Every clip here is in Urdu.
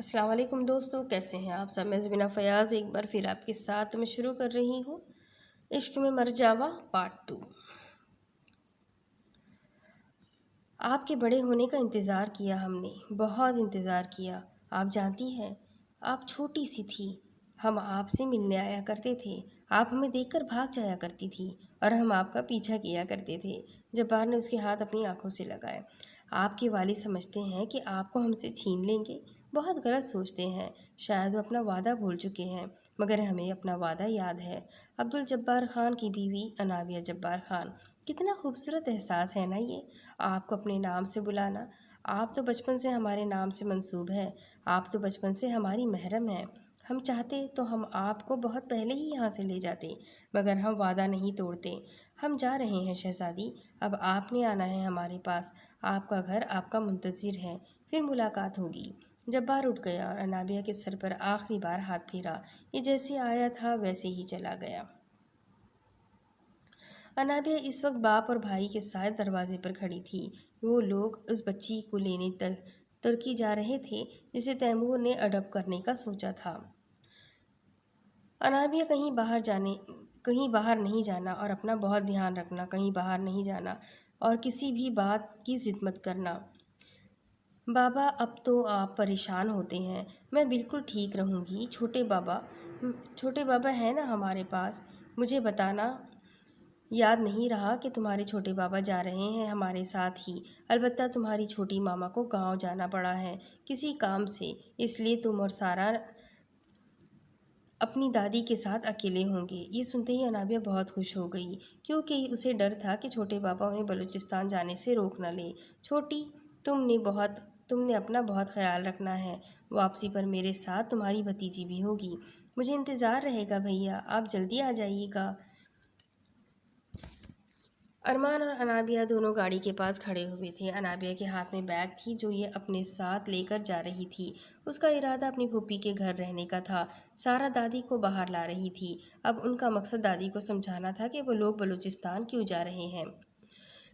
السلام علیکم دوستو، کیسے ہیں آپ سب؟ میں زبینہ فیاض ایک بار پھر آپ کے ساتھ میں شروع کر رہی ہوں عشق میں مر جاوا پارٹ 2۔ آپ کے بڑے ہونے کا انتظار کیا ہم نے، بہت انتظار کیا۔ آپ جانتی ہیں، آپ چھوٹی سی تھی، ہم آپ سے ملنے آیا کرتے تھے، آپ ہمیں دیکھ کر بھاگ جایا کرتی تھی اور ہم آپ کا پیچھا کیا کرتے تھے۔ جبار نے اس کے ہاتھ اپنی آنکھوں سے لگائے۔ آپ کے والد سمجھتے ہیں کہ آپ کو ہم سے چھین لیں گے، بہت غلط سوچتے ہیں، شاید وہ اپنا وعدہ بھول چکے ہیں، مگر ہمیں اپنا وعدہ یاد ہے۔ عبدالجبار خان کی بیوی انابیہ جبار خان، کتنا خوبصورت احساس ہے نا یہ، آپ کو اپنے نام سے بلانا۔ آپ تو بچپن سے ہمارے نام سے منسوب ہے، آپ تو بچپن سے ہماری محرم ہیں۔ ہم چاہتے تو ہم آپ کو بہت پہلے ہی یہاں سے لے جاتے، مگر ہم وعدہ نہیں توڑتے۔ ہم جا رہے ہیں شہزادی، اب آپ نے آنا ہے ہمارے پاس، آپ کا گھر آپ کا منتظر ہے، پھر ملاقات ہوگی۔ جبار اٹھ گیا اور انابیہ کے سر پر آخری بار ہاتھ پھیرا۔ یہ جیسے آیا تھا ویسے ہی چلا گیا۔ انابیہ اس وقت باپ اور بھائی کے ساتھ دروازے پر کھڑی تھی۔ وہ لوگ اس بچی کو لینے ترکی جا رہے تھے جسے تیمور نے اڈاپٹ کرنے کا سوچا تھا۔ انابیہ کہیں باہر نہیں جانا اور اپنا بہت دھیان رکھنا، کہیں باہر نہیں جانا اور کسی بھی بات کی ضد مت کرنا۔ بابا اب تو آپ پریشان ہوتے ہیں، میں بالکل ٹھیک رہوں گی۔ چھوٹے بابا ہیں نا ہمارے پاس، مجھے بتانا یاد نہیں رہا کہ تمہارے چھوٹے بابا جا رہے ہیں ہمارے ساتھ ہی، البتہ تمہاری چھوٹی ماما کو گاؤں جانا پڑا ہے کسی کام سے، اس لیے تم اور سارا اپنی دادی کے ساتھ اکیلے ہوں گے۔ یہ سنتے ہی انابیہ بہت خوش ہو گئی، کیونکہ اسے ڈر تھا کہ چھوٹے بابا انہیں بلوچستان جانے سے روک نہ لیں۔ چھوٹی، تم نے اپنا بہت خیال رکھنا ہے، واپسی پر میرے ساتھ تمہاری بھتیجی بھی ہوگی، مجھے انتظار رہے گا بھیا، آپ جلدی آ جائیے گا۔ ارمان اور انابیہ دونوں گاڑی کے پاس کھڑے ہوئے تھے۔ انابیہ کے ہاتھ میں بیگ تھی جو یہ اپنے ساتھ لے کر جا رہی تھی۔ اس کا ارادہ اپنی پھوپھی کے گھر رہنے کا تھا۔ سارا دادی کو باہر لا رہی تھی، اب ان کا مقصد دادی کو سمجھانا تھا کہ وہ لوگ بلوچستان کیوں جا رہے ہیں۔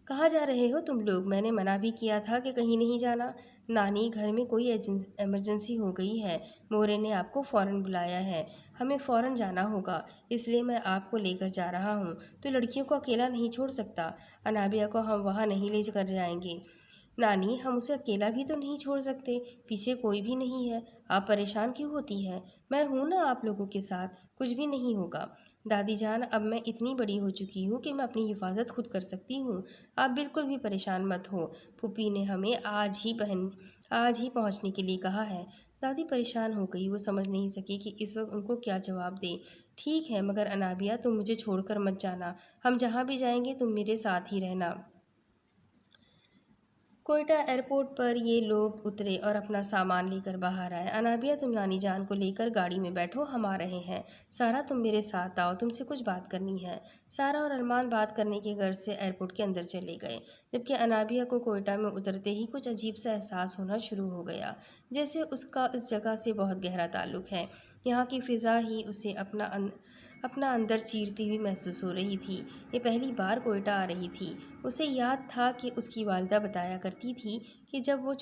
کہاں جا رہے ہو تم لوگ؟ میں نے منع بھی کیا تھا کہ کہیں نہیں جانا۔ نانی، گھر میں کوئی ایمرجنسی ہو گئی ہے، مورے نے آپ کو فوراً بلایا ہے، ہمیں فوراً جانا ہوگا، اس لیے میں آپ کو لے کر جا رہا ہوں، تو لڑکیوں کو اکیلا نہیں چھوڑ سکتا۔ انابیہ کو ہم وہاں نہیں لے کر جائیں گے نانی، ہم اسے اکیلا بھی تو نہیں چھوڑ سکتے، پیچھے کوئی بھی نہیں ہے، آپ پریشان کیوں ہوتی ہیں؟ میں ہوں نا آپ لوگوں کے ساتھ، کچھ بھی نہیں ہوگا۔ دادی جان، اب میں اتنی بڑی ہو چکی ہوں کہ میں اپنی حفاظت خود کر سکتی ہوں، آپ بالکل بھی پریشان مت ہو، پھوپھی نے ہمیں آج ہی پہنچنے کے لیے کہا ہے۔ دادی پریشان ہو گئی، وہ سمجھ نہیں سکی کہ اس وقت ان کو کیا جواب دے۔ ٹھیک ہے، مگر انابیہ تم مجھے چھوڑ کر مت جانا، ہم جہاں بھی جائیں گے تم میرے ساتھ ہی رہنا۔ کوئٹہ ایئرپورٹ پر یہ لوگ اترے اور اپنا سامان لے کر باہر آئے۔ انابیہ، تم نانی جان کو لے کر گاڑی میں بیٹھو، ہم آ رہے ہیں۔ سارا، تم میرے ساتھ آؤ، تم سے کچھ بات کرنی ہے۔ سارا اور ارمان بات کرنے کے غرض سے ایئرپورٹ کے اندر چلے گئے، جبکہ انابیہ کو کوئٹہ میں اترتے ہی کچھ عجیب سا احساس ہونا شروع ہو گیا، جیسے اس کا اس جگہ سے بہت گہرا تعلق ہے، یہاں کی فضا ہی اسے اپنا اندر چیرتی ہوئی محسوس ہو رہی تھی۔ یہ پہلی بار کوئٹہ آ رہی تھی۔ اسے یاد تھا کہ اس کی والدہ بتایا کرتی تھی کہ جب وہ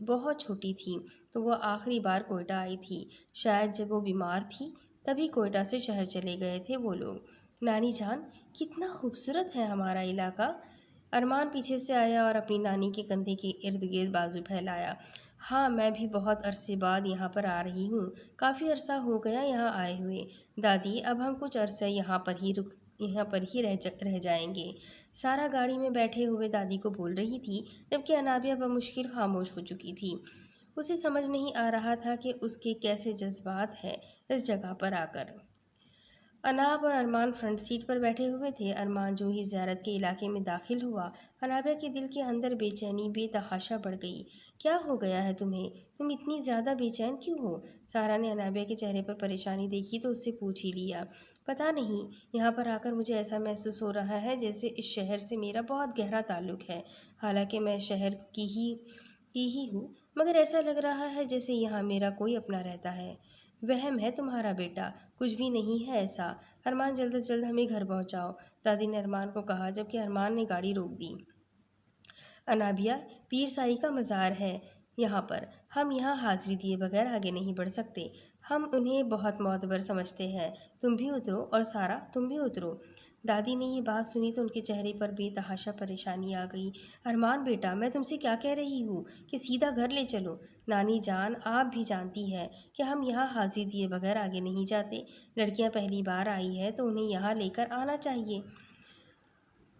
بہت چھوٹی تھی تو وہ آخری بار کوئٹہ آئی تھی، شاید جب وہ بیمار تھی، تبھی کوئٹہ سے شہر چلے گئے تھے وہ لوگ۔ نانی جان، کتنا خوبصورت ہے ہمارا علاقہ۔ ارمان پیچھے سے آیا اور اپنی نانی کے کندھے کے ارد گرد بازو پھیلایا۔ ہاں، میں بھی بہت عرصے بعد یہاں پر آ رہی ہوں، کافی عرصہ ہو گیا یہاں آئے ہوئے۔ دادی، اب ہم کچھ عرصہ یہاں پر ہی رہ جائیں گے۔ سارا گاڑی میں بیٹھے ہوئے دادی کو بول رہی تھی، جبکہ انابیہ بمشکل خاموش ہو چکی تھی۔ اسے سمجھ نہیں آ رہا تھا کہ اس کے کیسے جذبات ہیں اس جگہ پر آ کر۔ اناب اور ارمان فرنٹ سیٹ پر بیٹھے ہوئے تھے۔ ارمان جو ہی زیارت کے علاقے میں داخل ہوا، انابیہ کے دل کے اندر بے چینی بے تحاشا بڑھ گئی۔ کیا ہو گیا ہے تمہیں؟ تم اتنی زیادہ بے چین کیوں ہو؟ سارا نے انابیہ کے چہرے پر پریشانی دیکھی تو اس سے پوچھ ہی لیا۔ پتہ نہیں، یہاں پر آ کر مجھے ایسا محسوس ہو رہا ہے جیسے اس شہر سے میرا بہت گہرا تعلق ہے، حالانکہ میں شہر کی ہی ہوں، مگر ایسا لگ رہا ہے جیسے یہاں میرا کوئی اپنا رہتا ہے۔ وہم ہے تمہارا بیٹا، کچھ بھی نہیں ہے ایسا۔ ارمان، جلد از جلد ہمیں گھر پہنچاؤ، دادی نے ارمان کو کہا، جبکہ ارمان نے گاڑی روک دی۔ انابیہ، پیر سائی کا مزار ہے، یہاں پر ہم یہاں حاضری دیے بغیر آگے نہیں بڑھ سکتے، ہم انہیں بہت معتبر سمجھتے ہیں۔ تم بھی اترو، اور سارا تم بھی اترو۔ دادی نے یہ بات سنی تو ان کے چہرے پر بے تحاشا پریشانی آ گئی۔ ارمان بیٹا، میں تم سے کیا کہہ رہی ہوں کہ سیدھا گھر لے چلو۔ نانی جان، آپ بھی جانتی ہے کہ ہم یہاں حاضری دیے بغیر آگے نہیں جاتے۔ لڑکیاں پہلی بار آئی ہے تو انہیں یہاں لے کر آنا چاہیے۔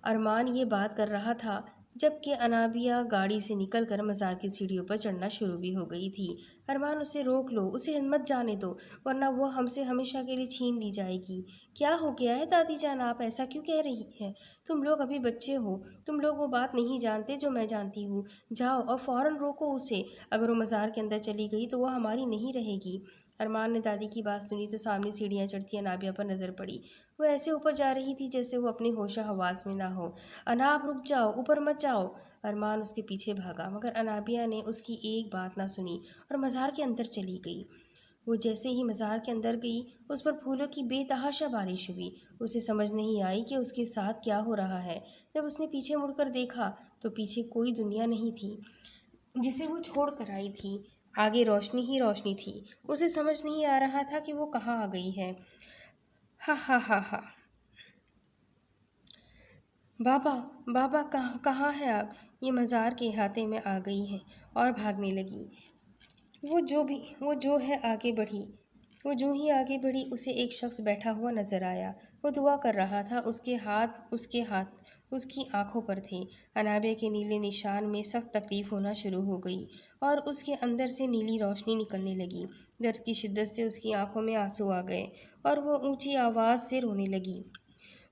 ارمان یہ بات کر رہا تھا جبکہ انابیہ گاڑی سے نکل کر مزار کی سیڑھیوں پر چڑھنا شروع بھی ہو گئی تھی۔ ارمان، اسے روک لو، اسے مت جانے دو، ورنہ وہ ہم سے ہمیشہ کے لیے چھین لی جائے گی۔ کیا ہو گیا ہے دادی جان، آپ ایسا کیوں کہہ رہی ہیں؟ تم لوگ ابھی بچے ہو، تم لوگ وہ بات نہیں جانتے جو میں جانتی ہوں۔ جاؤ اور فوراً روکو اسے، اگر وہ مزار کے اندر چلی گئی تو وہ ہماری نہیں رہے گی۔ ارمان نے دادی کی بات سنی تو سامنے سیڑھیاں چڑھتی انابیہ پر نظر پڑی۔ وہ ایسے اوپر جا رہی تھی جیسے وہ اپنے ہوش و حواس میں نہ ہو۔ اناب، رک جاؤ، اوپر مت جاؤ۔ ارمان اس کے پیچھے بھاگا مگر انابیہ نے اس کی ایک بات نہ سنی اور مزار کے اندر چلی گئی۔ وہ جیسے ہی مزار کے اندر گئی، اس پر پھولوں کی بے تحاشا بارش ہوئی۔ اسے سمجھ نہیں آئی کہ اس کے ساتھ کیا ہو رہا ہے۔ جب اس نے پیچھے مڑ کر دیکھا تو پیچھے کوئی دنیا نہیں تھی جسے وہ چھوڑ کر آئی تھی، آگے روشنی ہی روشنی تھی۔ اسے سمجھ نہیں آ رہا تھا کہ وہ کہاں آ گئی ہے۔ ہا ہا ہا ہا۔ بابا، بابا، کہاں ہے آپ؟ یہ مزار کے احاطے میں آ گئی ہے اور بھاگنے لگی۔ وہ جو ہے آگے بڑھی۔ وہ جو ہی آگے بڑھی اسے ایک شخص بیٹھا ہوا نظر آیا۔ وہ دعا کر رہا تھا، اس کے ہاتھ اس کی آنکھوں پر تھے۔ انابیہ کے نیلے نشان میں سخت تکلیف ہونا شروع ہو گئی اور اس کے اندر سے نیلی روشنی نکلنے لگی۔ درد کی شدت سے اس کی آنکھوں میں آنسو آ گئے اور وہ اونچی آواز سے رونے لگی۔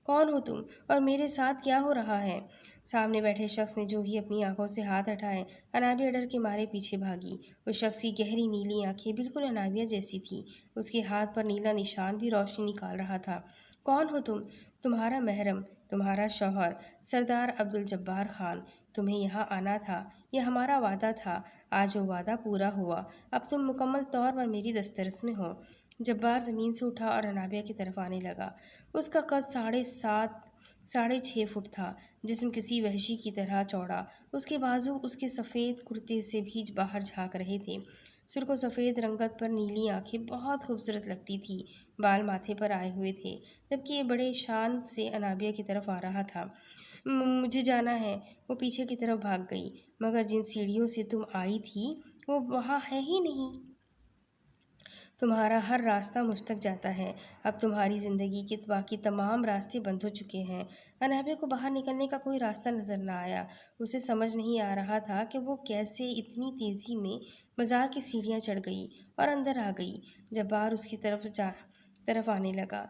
کون ہو تم اور میرے ساتھ کیا ہو رہا ہے؟ سامنے بیٹھے شخص نے جو ہی اپنی آنکھوں سے ہاتھ ہٹائے، انابیہ ڈر کے مارے پیچھے بھاگی۔ اس شخص کی گہری نیلی آنکھیں بالکل انابیہ جیسی تھیں۔ اس کے ہاتھ پر نیلا نشان بھی روشنی نکال رہا تھا۔ کون ہو تم؟ تمہارا محرم، تمہارا شوہر، سردار عبدالجبار خان۔ تمہیں یہاں آنا تھا، یہ ہمارا وعدہ تھا، آج وہ وعدہ پورا ہوا۔ اب تم مکمل طور پر میری دسترس میں ہو۔ جبار زمین سے اٹھا اور انابیہ کی طرف آنے لگا۔ اس کا قد 7.5 فٹ تھا، جسم کسی وحشی کی طرح چوڑا۔ اس کے بازو اس کے سفید کرتے سے بھی باہر جھانک رہے تھے۔ سرخ و سفید رنگت پر نیلی آنکھیں بہت خوبصورت لگتی تھی۔ بال ماتھے پر آئے ہوئے تھے جبکہ یہ بڑے شان سے انابیہ کی طرف آ رہا تھا۔ مجھے جانا ہے۔ وہ پیچھے کی طرف بھاگ گئی، مگر جن سیڑھیوں سے تم آئی تھی وہ وہاں ہے ہی نہیں۔ تمہارا ہر راستہ مجھ تک جاتا ہے۔ اب تمہاری زندگی کے باقی تمام راستے بند ہو چکے ہیں۔ انابیہ کو باہر نکلنے کا کوئی راستہ نظر نہ آیا۔ اسے سمجھ نہیں آ رہا تھا کہ وہ کیسے اتنی تیزی میں مزار کی سیڑھیاں چڑھ گئی اور اندر آ گئی۔ جبار اس کی طرف آنے لگا۔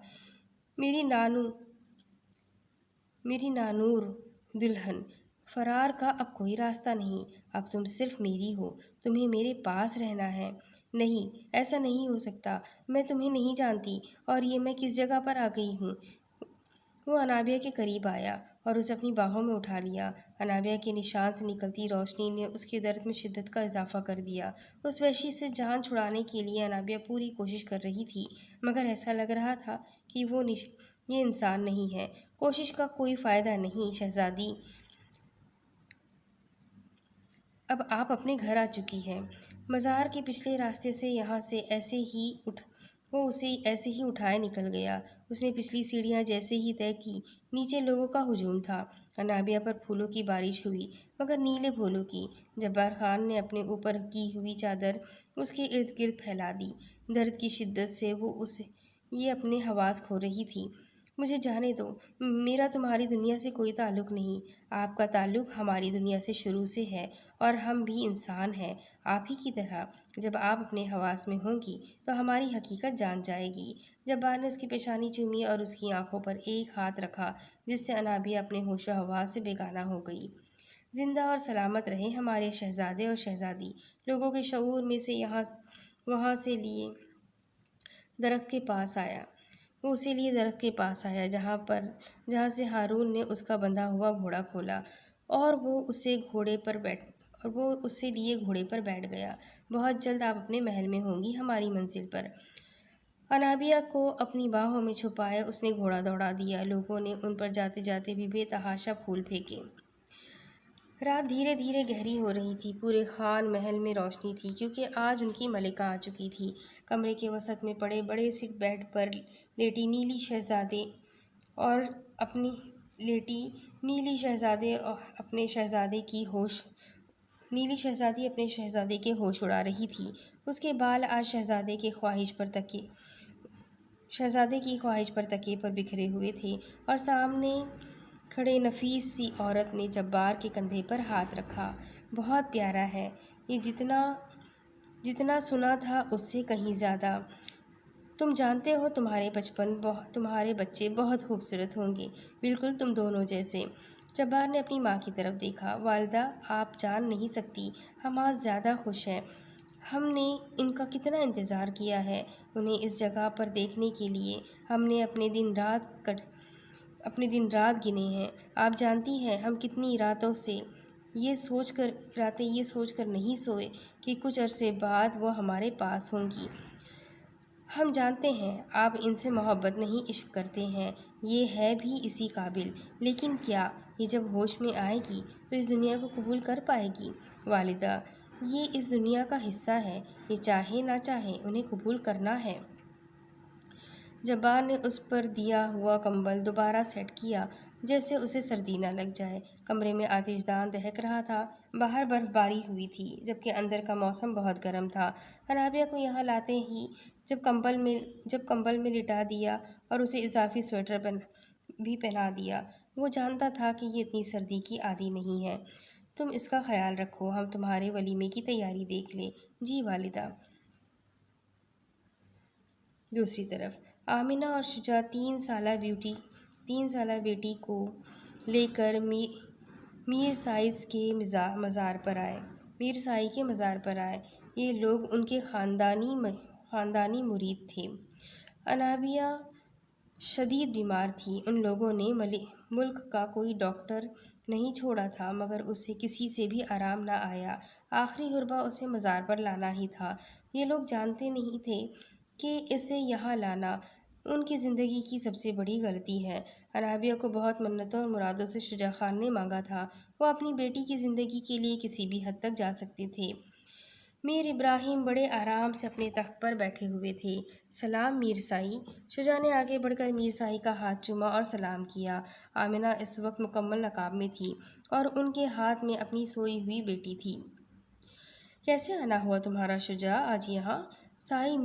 میری نانور دلہن، فرار کا اب کوئی راستہ نہیں۔ اب تم صرف میری ہو، تمہیں میرے پاس رہنا ہے۔ نہیں، ایسا نہیں ہو سکتا، میں تمہیں نہیں جانتی، اور یہ میں کس جگہ پر آ گئی ہوں؟ وہ انابیہ کے قریب آیا اور اسے اپنی باہوں میں اٹھا لیا۔ انابیہ کے نشان سے نکلتی روشنی نے اس کے درد میں شدت کا اضافہ کر دیا۔ اس وحشی سے جان چھڑانے کے لیے انابیہ پوری کوشش کر رہی تھی، مگر ایسا لگ رہا تھا کہ یہ انسان نہیں ہے۔ کوشش کا کوئی فائدہ نہیں شہزادی، اب آپ اپنے گھر آ چکی ہیں۔ مزار کے پچھلے راستے سے یہاں سے وہ اسے ایسے ہی اٹھائے نکل گیا۔ اس نے پچھلی سیڑھیاں جیسے ہی طے کی، نیچے لوگوں کا ہجوم تھا۔ انابیہ پر پھولوں کی بارش ہوئی، مگر نیلے پھولوں کی۔ جبار خان نے اپنے اوپر کی ہوئی چادر اس کے ارد گرد پھیلا دی۔ درد کی شدت سے یہ اپنے حواس کھو رہی تھی۔ مجھے جانے دو، میرا تمہاری دنیا سے کوئی تعلق نہیں۔ آپ کا تعلق ہماری دنیا سے شروع سے ہے اور ہم بھی انسان ہیں آپ ہی کی طرح۔ جب آپ اپنے حواس میں ہوں گی تو ہماری حقیقت جان جائے گی۔ جبار نے اس کی پیشانی چومی اور اس کی آنکھوں پر ایک ہاتھ رکھا جس سے انابیہ اپنے ہوش و حواس سے بیگانہ ہو گئی۔ زندہ اور سلامت رہے ہمارے شہزادے اور شہزادی۔ لوگوں کے شعور میں سے وہاں سے لیے درخت کے پاس آیا۔ وہ اسے لیے درخت کے پاس آیا جہاں سے ہارون نے اس کا بندھا ہوا گھوڑا کھولا اور وہ اسے لیے گھوڑے پر بیٹھ گیا۔ بہت جلد آپ اپنے محل میں ہوں گی، ہماری منزل پر۔ انابیہ کو اپنی باہوں میں چھپائے اس نے گھوڑا دوڑا دیا۔ لوگوں نے ان پر جاتے جاتے بھی بے تحاشا پھول پھینکے۔ رات دھیرے دھیرے گہری ہو رہی تھی۔ پورے خان محل میں روشنی تھی کیونکہ آج ان کی ملکہ آ چکی تھی۔ کمرے کے وسط میں پڑے بڑے سے بیڈ پر لیٹی نیلی شہزادے اپنے شہزادے کے ہوش اڑا رہی تھی۔ اس کے بال آج شہزادے کی خواہش پر تکیے پر بکھرے ہوئے تھے اور سامنے کھڑے نفیس سی عورت نے جبار کے کندھے پر ہاتھ رکھا۔ بہت پیارا ہے یہ، جتنا سنا تھا اس سے کہیں زیادہ۔ تم جانتے ہو تمہارے بچے بہت خوبصورت ہوں گے، بالکل تم دونوں جیسے۔ جبار نے اپنی ماں کی طرف دیکھا۔ والدہ، آپ جان نہیں سکتی، ہم آج زیادہ خوش ہیں۔ ہم نے ان کا کتنا انتظار کیا ہے انہیں اس جگہ پر دیکھنے کے لیے۔ ہم نے اپنے دن رات گنے ہیں۔ آپ جانتی ہیں ہم کتنی راتیں یہ سوچ کر نہیں سوئے کہ کچھ عرصے بعد وہ ہمارے پاس ہوں گی۔ ہم جانتے ہیں آپ ان سے محبت نہیں عشق کرتے ہیں، یہ ہے بھی اسی قابل، لیکن کیا یہ جب ہوش میں آئے گی تو اس دنیا کو قبول کر پائے گی؟ والدہ، یہ اس دنیا کا حصہ ہے، یہ چاہے نہ چاہے انہیں قبول کرنا ہے۔ جبار نے اس پر دیا ہوا کمبل دوبارہ سیٹ کیا جیسے اسے سردی نہ لگ جائے۔ کمرے میں آتش دان دہک رہا تھا۔ باہر برف باری ہوئی تھی جبکہ اندر کا موسم بہت گرم تھا۔ انابیہ کو یہاں لاتے ہی جب کمبل میں لٹا دیا اور اسے اضافی سویٹر بھی پہنا دیا، وہ جانتا تھا کہ یہ اتنی سردی کی عادی نہیں ہے۔ تم اس کا خیال رکھو، ہم تمہارے ولیمے کی تیاری دیکھ لیں۔ جی والدہ۔ دوسری طرف آمنہ اور شجاع 3 سالہ بیٹی کو لے کر میر سائز کے مزار پر آئے۔ یہ لوگ ان کے خاندانی مرید تھے۔ انابیہ شدید بیمار تھی۔ ان لوگوں نے ملک کا کوئی ڈاکٹر نہیں چھوڑا تھا مگر اسے کسی سے بھی آرام نہ آیا۔ آخری حربہ اسے مزار پر لانا ہی تھا۔ یہ لوگ جانتے نہیں تھے کہ اسے یہاں لانا ان کی زندگی کی سب سے بڑی غلطی ہے۔ انابیہ کو بہت منتوں اور مرادوں سے شجاع خان نے مانگا تھا۔ وہ اپنی بیٹی کی زندگی کے لیے کسی بھی حد تک جا سکتے تھے۔ میر ابراہیم بڑے آرام سے اپنے تخت پر بیٹھے ہوئے تھے۔ سلام میر سائی۔ شجاع نے آگے بڑھ کر میر سائی کا ہاتھ چوما اور سلام کیا۔ آمنہ اس وقت مکمل نقاب میں تھی اور ان کے ہاتھ میں اپنی سوئی ہوئی بیٹی تھی۔ کیسے آنا ہوا تمہارا شجاع آج یہاں؟ سائی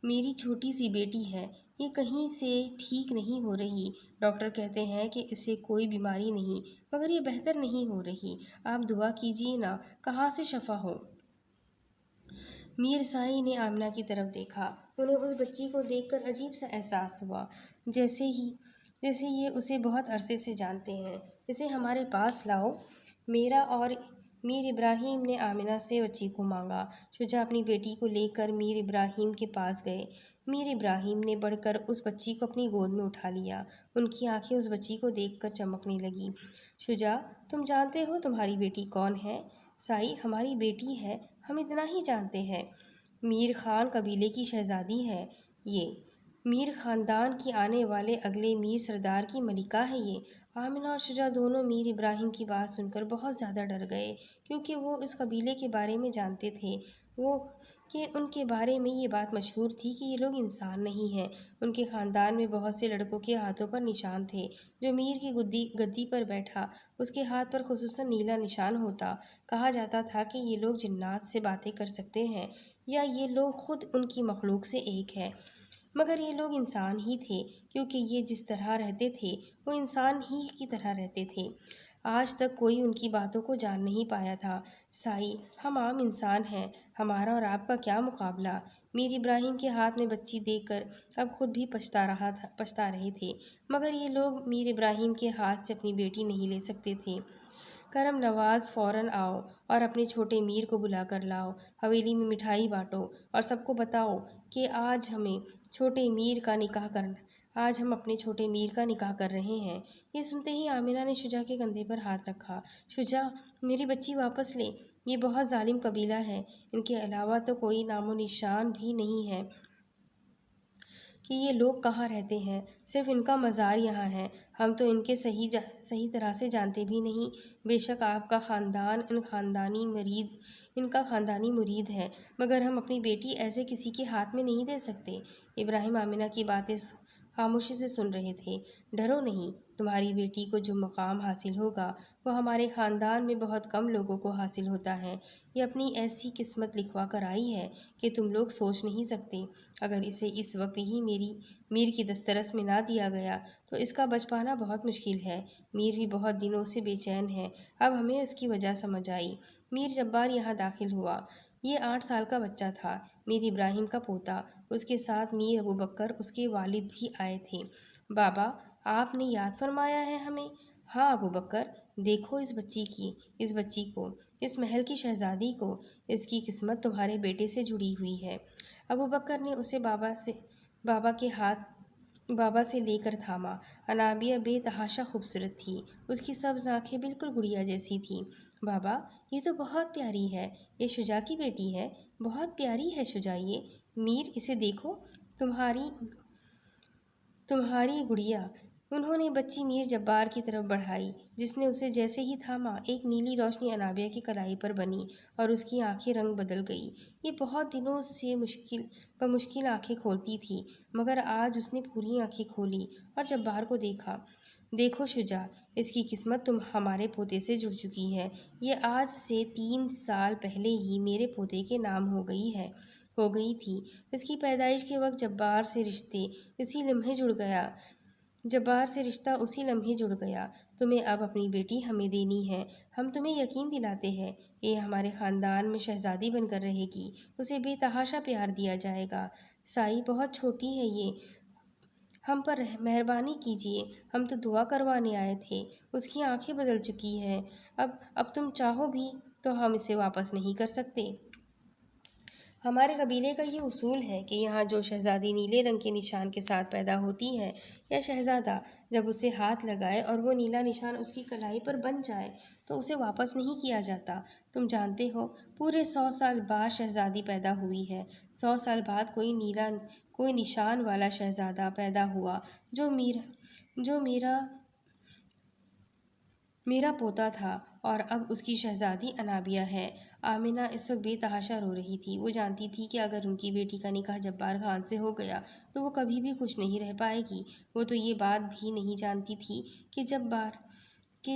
میری چھوٹی سی بیٹی ہے، یہ کہیں سے ٹھیک نہیں ہو رہی۔ ڈاکٹر کہتے ہیں کہ اسے کوئی بیماری نہیں مگر یہ بہتر نہیں ہو رہی۔ آپ دعا کیجیے نا کہاں سے شفا ہو۔ میر سائی نے آمنہ کی طرف دیکھا۔ انہیں اس بچی کو دیکھ کر عجیب سا احساس ہوا، جیسے یہ اسے بہت عرصے سے جانتے ہیں۔ اسے ہمارے پاس لاؤ۔ میر ابراہیم نے آمنہ سے بچی کو مانگا۔ شجاع اپنی بیٹی کو لے کر میر ابراہیم کے پاس گئے۔ میر ابراہیم نے بڑھ کر اس بچی کو اپنی گود میں اٹھا لیا۔ ان کی آنکھیں اس بچی کو دیکھ کر چمکنے لگیں۔ شجاع، تم جانتے ہو تمہاری بیٹی کون ہے؟ سائی، ہماری بیٹی ہے، ہم اتنا ہی جانتے ہیں۔ میر خان قبیلے کی شہزادی ہے یہ، میر خاندان کی آنے والے اگلے میر سردار کی ملکہ ہے یہ۔ آمنہ اور شجاع دونوں میر ابراہیم کی بات سن کر بہت زیادہ ڈر گئے کیونکہ وہ اس قبیلے کے بارے میں جانتے تھے کہ ان کے بارے میں یہ بات مشہور تھی کہ یہ لوگ انسان نہیں ہیں۔ ان کے خاندان میں بہت سے لڑکوں کے ہاتھوں پر نشان تھے۔ جو میر کی گدی پر بیٹھا اس کے ہاتھ پر خصوصاً نیلا نشان ہوتا۔ کہا جاتا تھا کہ یہ لوگ جنات سے باتیں کر سکتے ہیں یا یہ لوگ خود ان کی مخلوق سے ایک ہے، مگر یہ لوگ انسان ہی تھے کیونکہ یہ جس طرح رہتے تھے وہ انسان ہی کی طرح رہتے تھے۔ آج تک کوئی ان کی باتوں کو جان نہیں پایا تھا۔ سائی، ہم عام انسان ہیں، ہمارا اور آپ کا کیا مقابلہ؟ میر ابراہیم کے ہاتھ میں بچی دیکھ کر اب خود بھی پچھتا رہے تھے مگر یہ لوگ میر ابراہیم کے ہاتھ سے اپنی بیٹی نہیں لے سکتے تھے۔ کرم نواز، فوراً آؤ اور اپنے چھوٹے میر کو بلا کر لاؤ۔ حویلی میں مٹھائی بانٹو اور سب کو بتاؤ کہ آج ہم اپنے چھوٹے میر کا نکاح کر رہے ہیں۔ یہ سنتے ہی آمنہ نے شجاع کے کندھے پر ہاتھ رکھا۔ شجاع، میری بچی واپس لے، یہ بہت ظالم قبیلہ ہے، ان کے علاوہ تو کوئی نام و نشان بھی نہیں ہے کہ یہ لوگ کہاں رہتے ہیں، صرف ان کا مزار یہاں ہے، ہم تو ان کے صحیح طرح سے جانتے بھی نہیں۔ بے شک آپ کا خاندان ان کا خاندانی مرید ہے، مگر ہم اپنی بیٹی ایسے کسی کے ہاتھ میں نہیں دے سکتے۔ ابراہیم آمنہ کی باتیں خاموشی سے سن رہے تھے۔ ڈرو نہیں، تمہاری بیٹی کو جو مقام حاصل ہوگا وہ ہمارے خاندان میں بہت کم لوگوں کو حاصل ہوتا ہے۔ یہ اپنی ایسی قسمت لکھوا کر آئی ہے کہ تم لوگ سوچ نہیں سکتے۔ اگر اسے اس وقت ہی میر کی دسترس میں نہ دیا گیا تو اس کا بچ پانا بہت مشکل ہے۔ میر بھی بہت دنوں سے بے چین ہے، اب ہمیں اس کی وجہ سمجھ آئی۔ میر جبار یہاں داخل ہوا۔ یہ 8 سال کا بچہ تھا، میر ابراہیم کا پوتا۔ اس کے ساتھ میر ابوبکر اس کے والد بھی آئے تھے۔ بابا، آپ نے یاد فرمایا ہے ہمیں؟ ہاں ابوبکر، دیکھو اس بچی کو، اس محل کی شہزادی کو، اس کی قسمت تمہارے بیٹے سے جڑی ہوئی ہے۔ ابوبکر نے اسے بابا سے لے کر تھاما۔ انابیہ بے تحاشا خوبصورت تھی، اس کی سبز آنکھیں بالکل گڑیا جیسی تھیں۔ بابا، یہ تو بہت پیاری ہے، یہ شجاع کی بیٹی ہے، بہت پیاری ہے شجاع یہ۔ میر، اسے دیکھو، تمہاری گڑیا۔ انہوں نے بچی میر جبار کی طرف بڑھائی، جس نے اسے جیسے ہی تھاما ایک نیلی روشنی انابیہ کی کلائی پر بنی اور اس کی آنکھیں رنگ بدل گئی۔ یہ بہت دنوں سے بمشکل آنکھیں کھولتی تھی، مگر آج اس نے پوری آنکھیں کھولی اور جبار کو دیکھا۔ دیکھو شجاع، اس کی قسمت ہمارے پوتے سے جڑ چکی ہے۔ یہ آج سے 3 سال پہلے ہی میرے پوتے کے نام ہو گئی تھی۔ اس کی پیدائش کے وقت جبار سے رشتہ اسی لمحے جڑ گیا۔ تمہیں اب اپنی بیٹی ہمیں دینی ہے۔ ہم تمہیں یقین دلاتے ہیں کہ یہ ہمارے خاندان میں شہزادی بن کر رہے گی، اسے بے تحاشا پیار دیا جائے گا۔ سائی، بہت چھوٹی ہے یہ، ہم پر مہربانی کیجیے، ہم تو دعا کروانے آئے تھے۔ اس کی آنکھیں بدل چکی ہیں، اب تم چاہو بھی تو ہم اسے واپس نہیں کر سکتے۔ ہمارے قبیلے کا یہ اصول ہے کہ یہاں جو شہزادی نیلے رنگ کے نشان کے ساتھ پیدا ہوتی ہے یا شہزادہ جب اسے ہاتھ لگائے اور وہ نیلا نشان اس کی کلائی پر بن جائے تو اسے واپس نہیں کیا جاتا۔ تم جانتے ہو، پورے 100 سال بعد شہزادی پیدا ہوئی ہے۔ 100 سال بعد کوئی نشان والا شہزادہ پیدا ہوا جو میرا پوتا تھا، اور اب اس کی شہزادی انابیہ ہے۔ آمنہ اس وقت بے تحاشا رو رہی تھی۔ وہ جانتی تھی کہ اگر ان کی بیٹی کا نکاح جبار خان سے ہو گیا تو وہ کبھی بھی خوش نہیں رہ پائے گی۔ وہ تو یہ بات بھی نہیں جانتی تھی کہ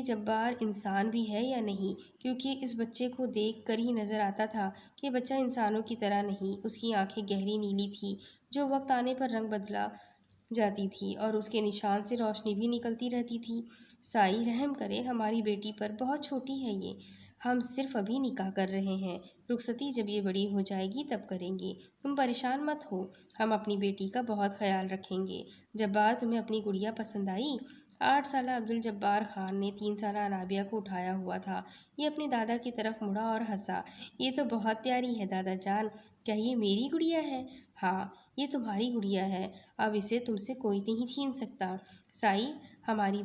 جبار انسان بھی ہے یا نہیں، کیونکہ اس بچے کو دیکھ کر ہی نظر آتا تھا کہ بچہ انسانوں کی طرح نہیں۔ اس کی آنکھیں گہری نیلی تھیں جو وقت آنے پر رنگ بدلا جاتی تھی، اور اس کے نشان سے روشنی بھی نکلتی رہتی تھی۔ سائی، رحم کرے ہماری بیٹی پر، بہت چھوٹی ہے یہ، ہم صرف ابھی نکاح کر رہے ہیں، رخصتی جب یہ بڑی ہو جائے گی تب کریں گے، تم پریشان مت ہو، ہم اپنی بیٹی کا بہت خیال رکھیں گے۔ جبار، تمہیں اپنی گڑیا پسند آئی؟ 8 سالہ عبدالجبار خان نے 3 سالہ انابیہ کو اٹھایا ہوا تھا۔ یہ اپنے دادا کی طرف مڑا اور ہنسا۔ یہ تو بہت پیاری ہے دادا جان، کیا یہ میری گڑیا ہے؟ ہاں، یہ تمہاری گڑیا ہے، اب اسے تم سے کوئی نہیں چھین سکتا۔ سائی، ہماری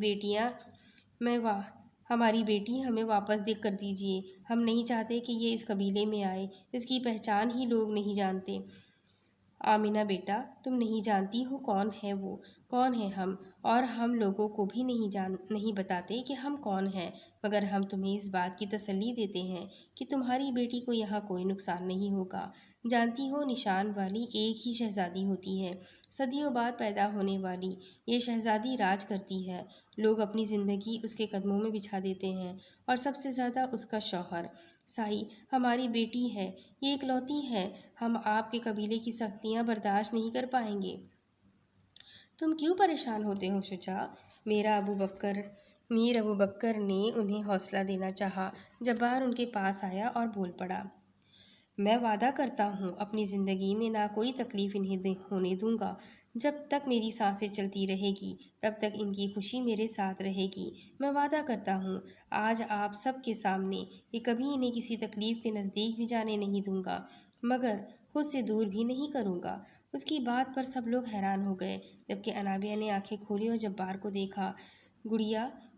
بیٹی ہمیں واپس کر دیجیے، ہم نہیں چاہتے کہ یہ اس قبیلے میں آئے، اس کی پہچان ہی لوگ نہیں جانتے۔ آمنہ بیٹا، تم نہیں جانتی ہو کون ہے وہ، کون ہیں ہم، اور ہم لوگوں کو بھی نہیں بتاتے کہ ہم کون ہیں، مگر ہم تمہیں اس بات کی تسلی دیتے ہیں کہ تمہاری بیٹی کو یہاں کوئی نقصان نہیں ہوگا۔ جانتی ہو، نشان والی ایک ہی شہزادی ہوتی ہے، صدیوں بعد پیدا ہونے والی۔ یہ شہزادی راج کرتی ہے، لوگ اپنی زندگی اس کے قدموں میں بچھا دیتے ہیں، اور سب سے زیادہ اس کا شوہر۔ سائی، ہماری بیٹی ہے، یہ اکلوتی ہے، ہم آپ کے قبیلے کی سختیاں برداشت نہیں کر پائیں گے۔ تم کیوں پریشان ہوتے ہو شجاع؟ میر ابوبکر نے انہیں حوصلہ دینا چاہا۔ جبار ان کے پاس آیا اور بول پڑا، میں وعدہ کرتا ہوں اپنی زندگی میں نہ کوئی تکلیف انہیں ہونے دوں گا۔ جب تک میری سانسیں چلتی رہے گی تب تک ان کی خوشی میرے ساتھ رہے گی۔ میں وعدہ کرتا ہوں آج آپ سب کے سامنے کہ کبھی انہیں کسی تکلیف کے نزدیک بھی جانے نہیں دوں گا، مگر خود سے دور بھی نہیں کروں گا۔ اس کی بات پر سب لوگ حیران ہو گئے، جبکہ انابیہ نے آنکھیں کھولی اور جبار کو دیکھا۔ گڑیا،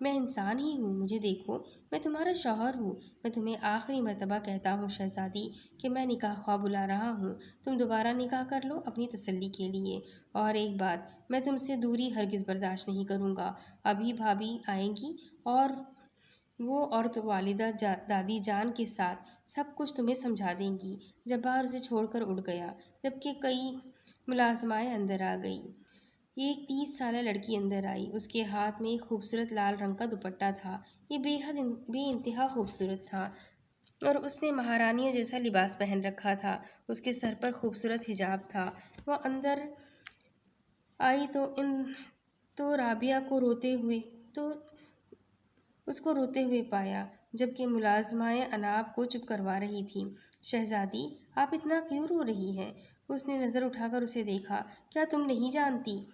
میں انسان ہی ہوں، مجھے دیکھو، میں تمہارا شوہر ہوں۔ میں تمہیں آخری مرتبہ کہتا ہوں شہزادی کہ میں نکاح خواہ بلا رہا ہوں۔ تم دوبارہ نکاح کر لو اپنی تسلی کے لیے۔ اور ایک بات، میں تم سے دوری ہرگز برداشت نہیں کروں گا۔ ابھی بھابھی آئیں گی اور وہ اور تو والدہ دادی جان کے ساتھ سب کچھ تمہیں سمجھا دیں گی۔ جبار اسے چھوڑ کر اڑ گیا، جبکہ کئی ملازمائیں اندر آ گئی۔ ایک 30 سالہ لڑکی اندر آئی، اس کے ہاتھ میں ایک خوبصورت لال رنگ کا دوپٹہ تھا۔ یہ بے انتہا خوبصورت تھا اور اس نے مہارانیوں جیسا لباس پہن رکھا تھا۔ اس کے سر پر خوبصورت حجاب تھا۔ وہ اندر آئی تو رابعہ کو روتے ہوئے پایا، جبکہ ملازمائیں اناب کو چپ کروا رہی تھیں۔ شہزادی، آپ اتنا کیوں رو رہی ہیں؟ اس نے نظر اٹھا کر اسے دیکھا۔ کیا تم نہیں جانتی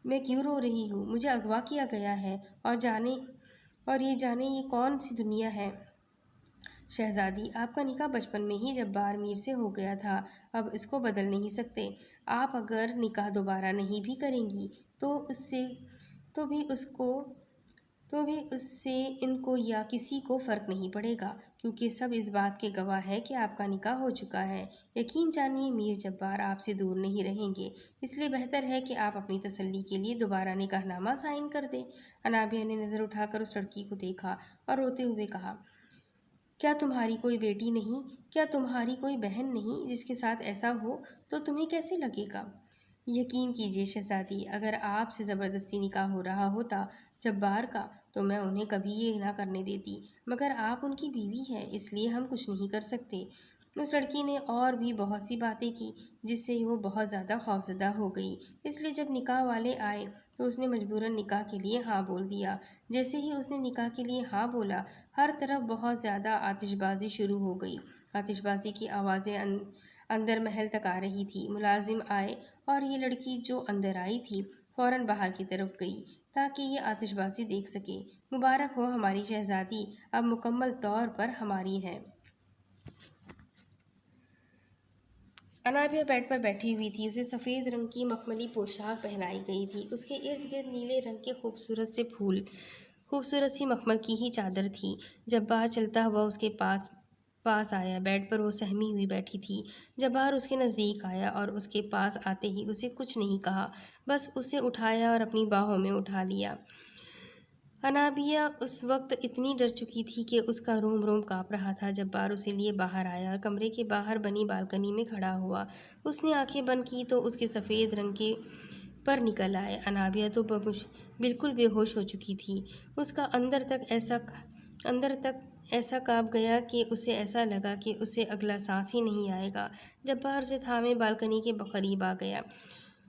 میں کیوں رو رہی ہوں؟ مجھے اغوا کیا گیا ہے اور یہ جانے یہ کون سی دنیا ہے۔ شہزادی، آپ کا نکاح بچپن میں ہی جبار میر سے ہو گیا تھا، اب اس کو بدل نہیں سکتے۔ آپ اگر نکاح دوبارہ نہیں بھی کریں گی تو بھی اس سے ان کو یا کسی کو فرق نہیں پڑے گا، کیونکہ سب اس بات کے گواہ ہے کہ آپ کا نکاح ہو چکا ہے۔ یقین جانیے میر جبار آپ سے دور نہیں رہیں گے، اس لیے بہتر ہے کہ آپ اپنی تسلی کے لیے دوبارہ نکاح نامہ سائن کر دیں۔ انابیہ نے نظر اٹھا کر اس لڑکی کو دیکھا اور روتے ہوئے کہا، کیا تمہاری کوئی بیٹی نہیں، کیا تمہاری کوئی بہن نہیں؟ جس کے ساتھ ایسا ہو تو تمہیں کیسے لگے گا؟ یقین کیجیے شہزادی، اگر آپ سے زبردستی نکاح ہو رہا ہوتا جبار کا تو میں انہیں کبھی یہ نہ کرنے دیتی، مگر آپ ان کی بیوی ہیں، اس لیے ہم کچھ نہیں کر سکتے۔ اس لڑکی نے اور بھی بہت سی باتیں کی جس سے وہ بہت زیادہ خوفزدہ ہو گئی، اس لیے جب نکاح والے آئے تو اس نے مجبوراً نکاح کے لیے ہاں بول دیا۔ جیسے ہی اس نے نکاح کے لیے ہاں بولا، ہر طرف بہت زیادہ آتش بازی شروع ہو گئی۔ آتش بازی کی آوازیں اندر محل تک آ رہی تھی۔ ملازم آئے اور یہ لڑکی جو اندر آئی تھی فوراً باہر کی طرف گئی تاکہ یہ آتش بازی دیکھ سکے۔ مبارک ہو ہماری شہزادی، اب مکمل طور پر ہماری ہے۔ انابیہ بیڈ پر بیٹھی ہوئی تھی، اسے سفید رنگ کی مخملی پوشاک پہنائی گئی تھی۔ اس کے ارد گرد نیلے رنگ کے خوبصورت سی مخمل کی ہی چادر تھی۔ جبار چلتا ہوا اس کے پاس آیا، بیڈ پر وہ سہمی ہوئی بیٹھی تھی۔ جبار اس کے نزدیک آیا اور اس کے پاس آتے ہی اسے کچھ نہیں کہا، بس اسے اٹھایا اور اپنی باہوں میں اٹھا لیا۔ انابیہ اس وقت اتنی ڈر چکی تھی کہ اس کا روم روم کانپ رہا تھا۔ جبار اسے لیے باہر آیا اور کمرے کے باہر بنی بالکنی میں کھڑا ہوا۔ اس نے آنکھیں بند کی تو اس کے سفید رنگ کے پر نکل آئے۔ انابیہ تو بالکل بے ہوش ہو چکی تھی۔ اس کا اندر تک ایسا کانپ گیا کہ اسے ایسا لگا کہ اسے اگلا سانس ہی نہیں آئے گا۔ جبار اسے تھامے بالکنی کے قریب آ گیا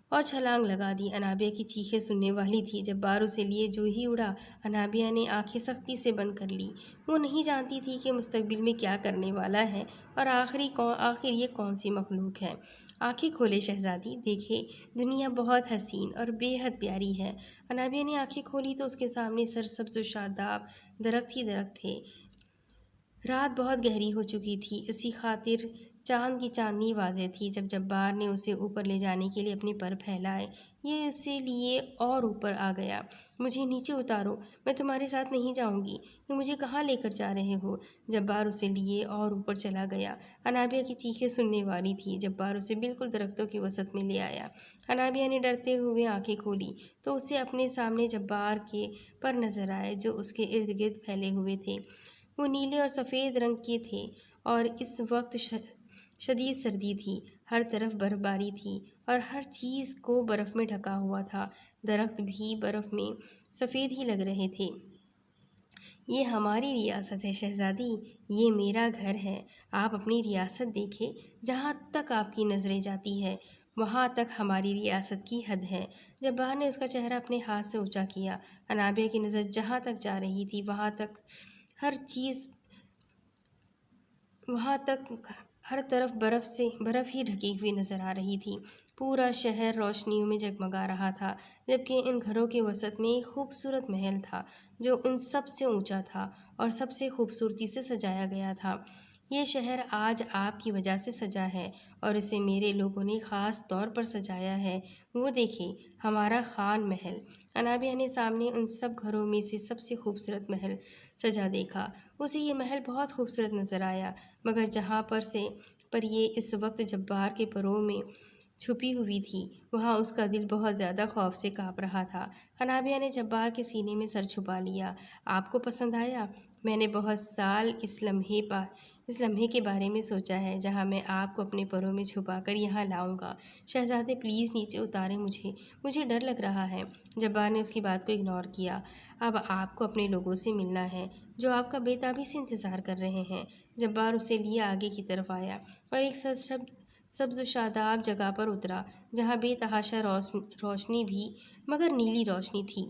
اور چھلانگ لگا دی۔ انابیہ کی چیخیں سننے والی تھی۔ جبار اسے لیے جو ہی اڑا، انابیہ نے آنکھیں سختی سے بند کر لی۔ وہ نہیں جانتی تھی کہ مستقبل میں کیا کرنے والا ہے اور آخر یہ کون سی مخلوق ہے۔ آنکھیں کھولے شہزادی، دیکھے دنیا بہت حسین اور بے حد پیاری ہے۔ انابیہ نے آنکھیں کھولی تو اس کے سامنے سرسبز و شاداب درخت ہی درخت تھے۔ رات بہت گہری ہو چکی تھی، اسی خاطر چاند کی چاندنی واضح تھی۔ جب جبار نے اسے اوپر لے جانے کے لیے اپنے پر پھیلائے، یہ اسے لیے اور اوپر آ گیا۔ مجھے نیچے اتارو، میں تمہارے ساتھ نہیں جاؤں گی، یہ مجھے کہاں لے کر جا رہے ہو؟ جبار اسے لیے اور اوپر چلا گیا۔ انابیہ کی چیخیں سننے والی تھی۔ جبار اسے بالکل درختوں کے وسط میں لے آیا۔ انابیہ نے ڈرتے ہوئے آنکھیں کھولی تو اسے اپنے سامنے جبار کے پر نظر آئے جو اس کے ارد گرد پھیلے ہوئے تھے۔ وہ نیلے اور سفید رنگ کے تھے اور اس وقت شدید سردی تھی، ہر طرف برف باری تھی اور ہر چیز کو برف میں ڈھکا ہوا تھا۔ درخت بھی برف میں سفید ہی لگ رہے تھے۔ یہ ہماری ریاست ہے شہزادی، یہ میرا گھر ہے۔ آپ اپنی ریاست دیکھیں، جہاں تک آپ کی نظریں جاتی ہیں وہاں تک ہماری ریاست کی حد ہے۔ جبار نے اس کا چہرہ اپنے ہاتھ سے اونچا کیا۔ انابیہ کی نظر جہاں تک جا رہی تھی وہاں تک ہر طرف برف ہی ڈھکی ہوئی نظر آ رہی تھی۔ پورا شہر روشنیوں میں جگمگا رہا تھا، جبکہ ان گھروں کے وسط میں ایک خوبصورت محل تھا جو ان سب سے اونچا تھا اور سب سے خوبصورتی سے سجایا گیا تھا۔ یہ شہر آج آپ کی وجہ سے سجا ہے اور اسے میرے لوگوں نے خاص طور پر سجایا ہے۔ وہ دیکھیں، ہمارا خان محل۔ انابیہ نے سامنے ان سب گھروں میں سے سب سے خوبصورت محل سجا دیکھا۔ اسے یہ محل بہت خوبصورت نظر آیا، مگر جہاں پر یہ اس وقت جبار کے پروں میں چھپی ہوئی تھی، وہاں اس کا دل بہت زیادہ خوف سے کانپ رہا تھا۔ انابیہ نے جبار کے سینے میں سر چھپا لیا۔ آپ کو پسند آیا؟ میں نے بہت سال اس لمحے کے بارے میں سوچا ہے جہاں میں آپ کو اپنے پروں میں چھپا کر یہاں لاؤں گا۔ شہزادے پلیز نیچے اتاریں مجھے ڈر لگ رہا ہے۔ جبار نے اس کی بات کو اگنور کیا۔ اب آپ کو اپنے لوگوں سے ملنا ہے جو آپ کا بے تابی سے انتظار کر رہے ہیں۔ جبار اسے لیے آگے کی طرف آیا اور ایک سبز و شاداب جگہ پر اترا جہاں بے تحاشا روشنی بھی مگر نیلی روشنی تھی۔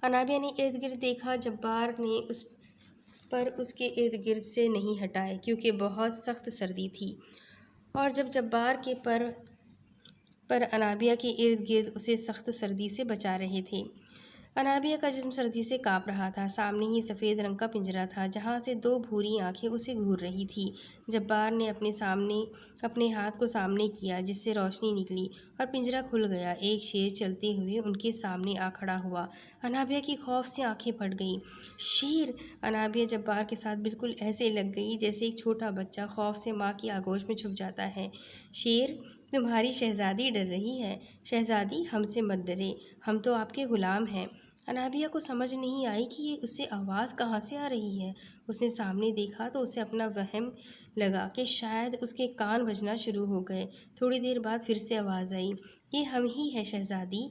انابیہ نے ارد گرد دیکھا۔ جبار نے اس کے ارد گرد سے نہیں ہٹائے کیونکہ بہت سخت سردی تھی، اور جب جبار کے پر انابیہ کے ارد گرد اسے سخت سردی سے بچا رہے تھے۔ انابیہ کا جسم سردی سے کانپ رہا تھا۔ سامنے ہی سفید رنگ کا پنجرا تھا جہاں سے دو بھوری آنکھیں اسے گھور رہی تھیں۔ جبار نے اپنے ہاتھ کو سامنے کیا جس سے روشنی نکلی اور پنجرا کھل گیا۔ ایک شیر چلتے ہوئے ان کے سامنے آ کھڑا ہوا۔ انابیہ کی خوف سے آنکھیں پھٹ گئیں۔ شیر! انابیہ جبار کے ساتھ بالکل ایسے لگ گئی جیسے ایک چھوٹا بچہ خوف سے ماں کی آغوش میں چھپ جاتا ہے۔ شیر! تمہاری شہزادی ڈر رہی ہے۔ شہزادی، ہم سے مت ڈرے، ہم تو آپ کے غلام ہیں۔ انابیہ کو سمجھ نہیں آئی کہ اسے آواز کہاں سے آ رہی ہے۔ اس نے سامنے دیکھا تو اسے اپنا وہم لگا کہ شاید اس کے کان بجنا شروع ہو گئے۔ تھوڑی دیر بعد پھر سے آواز آئی، یہ ہم ہی ہیں شہزادی،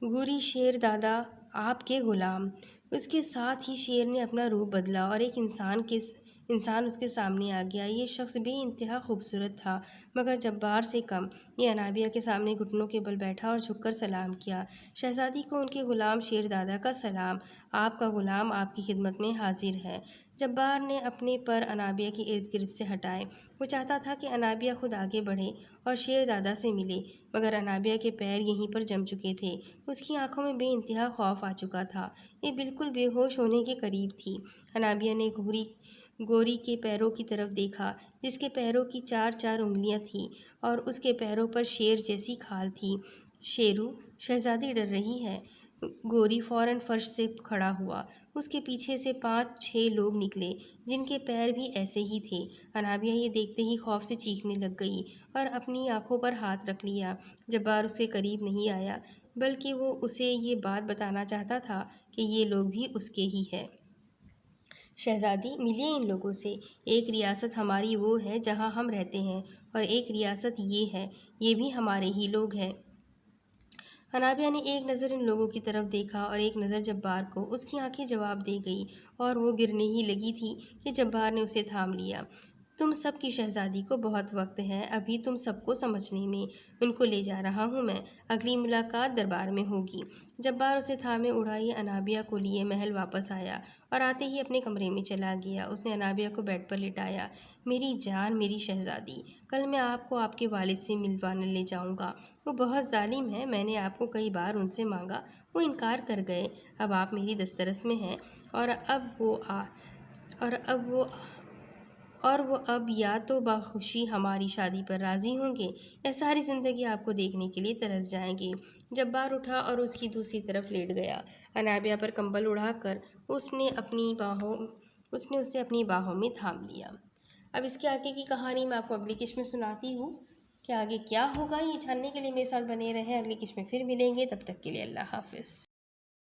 گوری شیر دادا، آپ کے غلام۔ اس کے ساتھ ہی شیر نے اپنا روپ بدلا اور ایک انسان اس کے سامنے آ گیا۔ یہ شخص بے انتہا خوبصورت تھا مگر جبار سے کم۔ یہ انابیہ کے سامنے گھٹنوں کے بل بیٹھا اور جھک کر سلام کیا۔ شہزادی کو ان کے غلام شیر دادا کا سلام۔ آپ کا غلام آپ کی خدمت میں حاضر ہے۔ جبار نے اپنے پر انابیہ کے ارد گرد سے ہٹائے۔ وہ چاہتا تھا کہ انابیہ خود آگے بڑھے اور شیر دادا سے ملے، مگر انابیہ کے پیر یہیں پر جم چکے تھے۔ اس کی آنکھوں میں بے انتہا خوف آ چکا تھا۔ یہ بالکل بے ہوش ہونے کے قریب تھی۔ انابیہ نے گوری کے پیروں کی طرف دیکھا جس کے پیروں کی 4 انگلیاں تھیں اور اس کے پیروں پر شیر جیسی کھال تھی۔ شیرو، شہزادی ڈر رہی ہے۔ گوری فوراً فرش سے کھڑا ہوا۔ اس کے پیچھے سے 5-6 لوگ نکلے جن کے پیر بھی ایسے ہی تھے۔ انابیہ یہ دیکھتے ہی خوف سے چیخنے لگ گئی اور اپنی آنکھوں پر ہاتھ رکھ لیا۔ جبار اس کے قریب نہیں آیا بلکہ وہ اسے یہ بات بتانا چاہتا تھا کہ یہ لوگ بھی اس کے ہی ہیں۔ شہزادی، ملیے ان لوگوں سے۔ ایک ریاست ہماری وہ ہے جہاں ہم رہتے ہیں اور ایک ریاست یہ ہے، یہ بھی ہمارے ہی لوگ ہیں۔ انابیہ نے ایک نظر ان لوگوں کی طرف دیکھا اور ایک نظر جبار کو۔ اس کی آنکھیں جواب دے گئی اور وہ گرنے ہی لگی تھی کہ جبار نے اسے تھام لیا۔ تم سب کی شہزادی کو بہت وقت ہے، ابھی تم سب کو سمجھنے میں۔ ان کو لے جا رہا ہوں میں، اگلی ملاقات دربار میں ہوگی۔ جبار اسے تھامے اڑائے انابیہ کو لیے محل واپس آیا اور آتے ہی اپنے کمرے میں چلا گیا۔ اس نے انابیہ کو بیڈ پر لٹایا۔ میری جان، میری شہزادی، کل میں آپ کو آپ کے والد سے ملوانے لے جاؤں گا۔ وہ بہت ظالم ہیں، میں نے آپ کو کئی بار ان سے مانگا، وہ انکار کر گئے۔ اب آپ میری دسترس میں ہیں اور وہ اب یا تو بخوشی ہماری شادی پر راضی ہوں گے یا ساری زندگی آپ کو دیکھنے کے لیے ترس جائیں گے۔ جبار اٹھا اور اس کی دوسری طرف لیٹ گیا۔ انابیہ پر کمبل اڑا کر اس نے اسے اپنی باہوں میں تھام لیا۔ اب اس کے آگے کی کہانی میں آپ کو اگلی قسط میں سناتی ہوں کہ آگے کیا ہوگا۔ یہ جاننے کے لیے میرے ساتھ بنے رہیں۔ اگلی قسط میں پھر ملیں گے، تب تک کے لیے اللہ حافظ۔